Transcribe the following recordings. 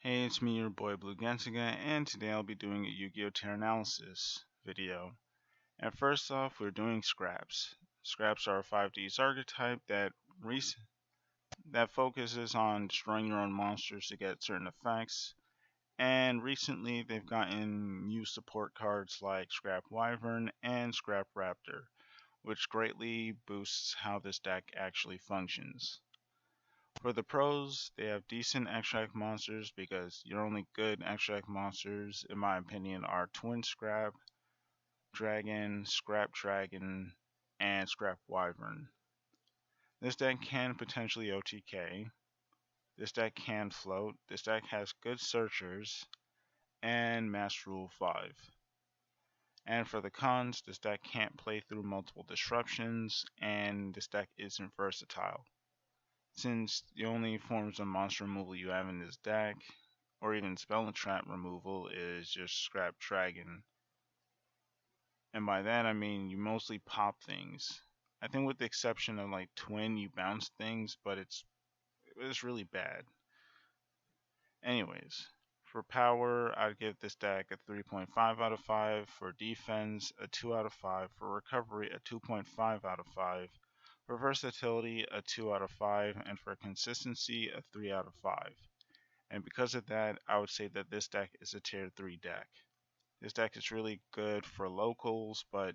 Hey, it's me, your boy Blue Gensiga, and today I'll be doing a Yu-Gi-Oh! Tier analysis video. And first off, we're doing scraps. Scraps are a 5D's archetype that focuses on destroying your own monsters to get certain effects. And recently, they've gotten new support cards like Scrap Wyvern and Scrap Raptor, which greatly boosts how this deck actually functions. For the pros, they have decent extract monsters because your only good extract monsters, in my opinion, are Twin Scrap, Scrap Dragon, and Scrap Wyvern. This deck can potentially OTK. This deck can float. This deck has good searchers and Master Rule 5. And for the cons, this deck can't play through multiple disruptions, and this deck isn't versatile. Since the only forms of monster removal you have in this deck, or even spell and trap removal, is just Scrap Dragon. And by that I mean you mostly pop things. I think with the exception of like Twin, you bounce things, but it's really bad. Anyways, for power, I'd give this deck a 3.5 out of 5. For defense, a 2 out of 5. For recovery, a 2.5 out of 5. For versatility, a 2 out of 5. And for consistency, a 3 out of 5. And because of that, I would say that this deck is a tier 3 deck. This deck is really good for locals, but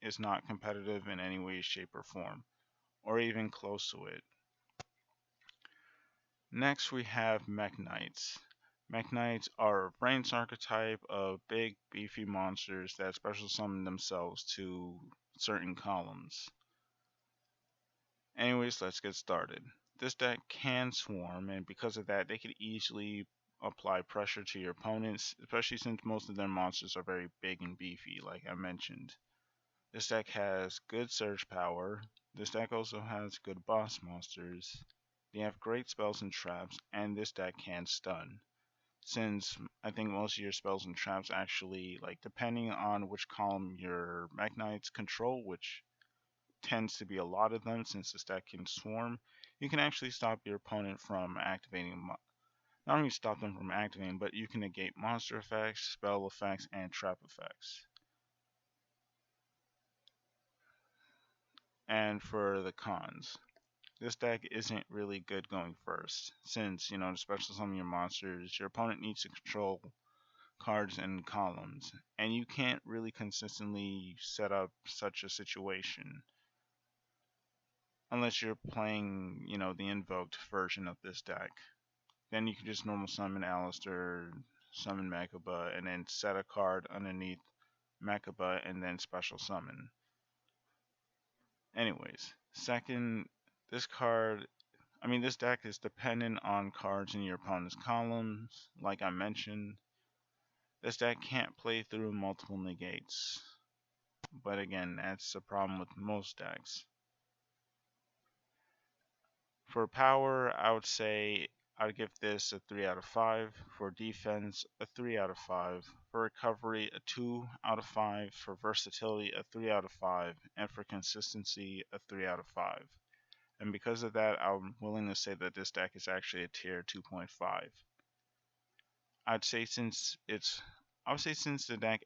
is not competitive in any way, shape, or form, or even close to it. Next, we have Mekk-Knights. Mekk-Knights are a brains archetype of big, beefy monsters that special summon themselves to certain columns. Anyways, let's get started. This deck can swarm, and because of that, they can easily apply pressure to your opponents, especially since most of their monsters are very big and beefy, like I mentioned. This deck has good surge power. This deck also has good boss monsters. They have great spells and traps, and this deck can stun. Since I think most of your spells and traps actually, like, depending on which column your Mekk-Knights control, which tends to be a lot of them since this deck can swarm, you can actually stop your opponent from activating. Not only stop them from activating, but you can negate monster effects, spell effects, and trap effects. And for the cons, this deck isn't really good going first, since, to special summon your monsters, your opponent needs to control cards and columns, and you can't really consistently set up such a situation unless you're playing, the invoked version of this deck. Then you can just normal summon Alistair, summon Mekaba, and then set a card underneath Mekaba and then special summon. Anyways, second, this deck is dependent on cards in your opponent's columns, like I mentioned. This deck can't play through multiple negates, but again, that's a problem with most decks. For power, I would say I'd give this a 3 out of 5. For defense, a 3 out of 5. For recovery, a 2 out of 5. For versatility, a 3 out of 5. And for consistency, a 3 out of 5. And because of that, I'm willing to say that this deck is actually a tier 2.5. I'd say since the deck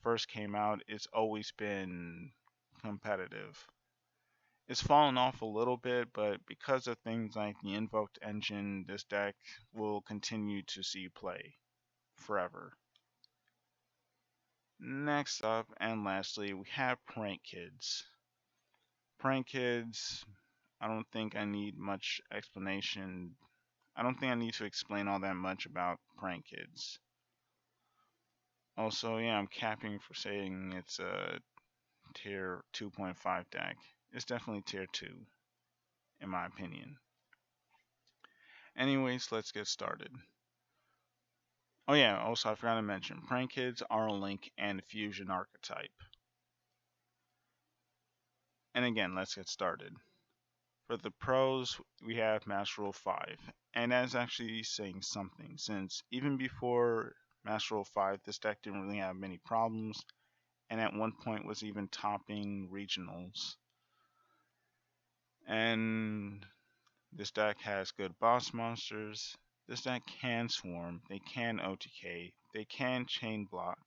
first came out, it's always been competitive. It's fallen off a little bit, but because of things like the invoked engine, this deck will continue to see play forever. Next up and lastly, we have Prank Kids. Prank Kids, I don't think I need much explanation. I don't think I need to explain all that much about Prank Kids. Also, yeah, I'm capping for saying it's a tier 2.5 deck. It's definitely tier 2, in my opinion. Anyways, let's get started. Oh yeah, also I forgot to mention, Prank Kids are a Link and Fusion archetype. And again, let's get started. For the pros, we have Master Rule 5, and that's actually saying something, since even before Master Rule 5, this deck didn't really have many problems, and at one point was even topping regionals. And this deck has good boss monsters. This deck can swarm, they can OTK, they can chain block,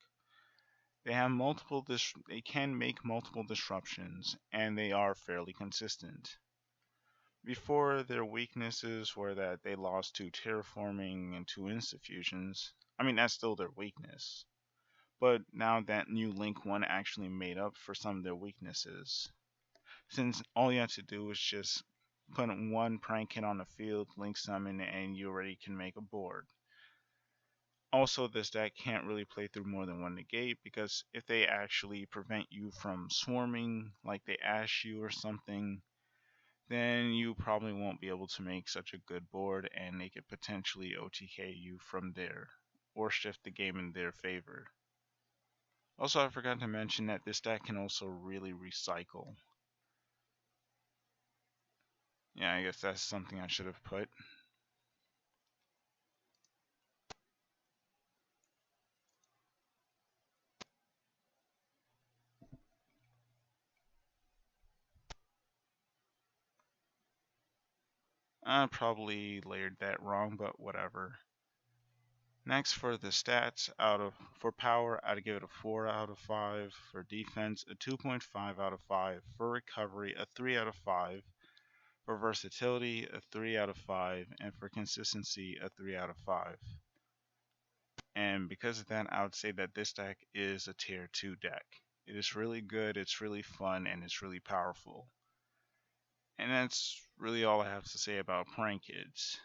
they can make multiple disruptions, and they are fairly consistent. Before, their weaknesses were that they lost to terraforming and to insta-fusions. I mean, that's still their weakness. But now that new Link 1 actually made up for some of their weaknesses. Since all you have to do is just put one prank hit on the field, Link summon, and you already can make a board. Also, this deck can't really play through more than one negate because if they actually prevent you from swarming, like they ash you or something, then you probably won't be able to make such a good board and they could potentially OTK you from there or shift the game in their favor. Also, I forgot to mention that this deck can also really recycle. Yeah, I guess that's something I should have put. I probably layered that wrong, but whatever. Next, for the stats, for power, I'd give it a 4 out of 5. For defense, a 2.5 out of 5. For recovery, a 3 out of 5. For versatility, a 3 out of 5. And for consistency, a 3 out of 5. And because of that, I would say that this deck is a tier 2 deck. It is really good, it's really fun, and it's really powerful. And that's really all I have to say about Prank Kids.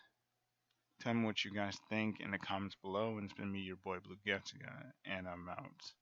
Tell me what you guys think in the comments below, and it's been me, your boy Blue Getsuga, and I'm out.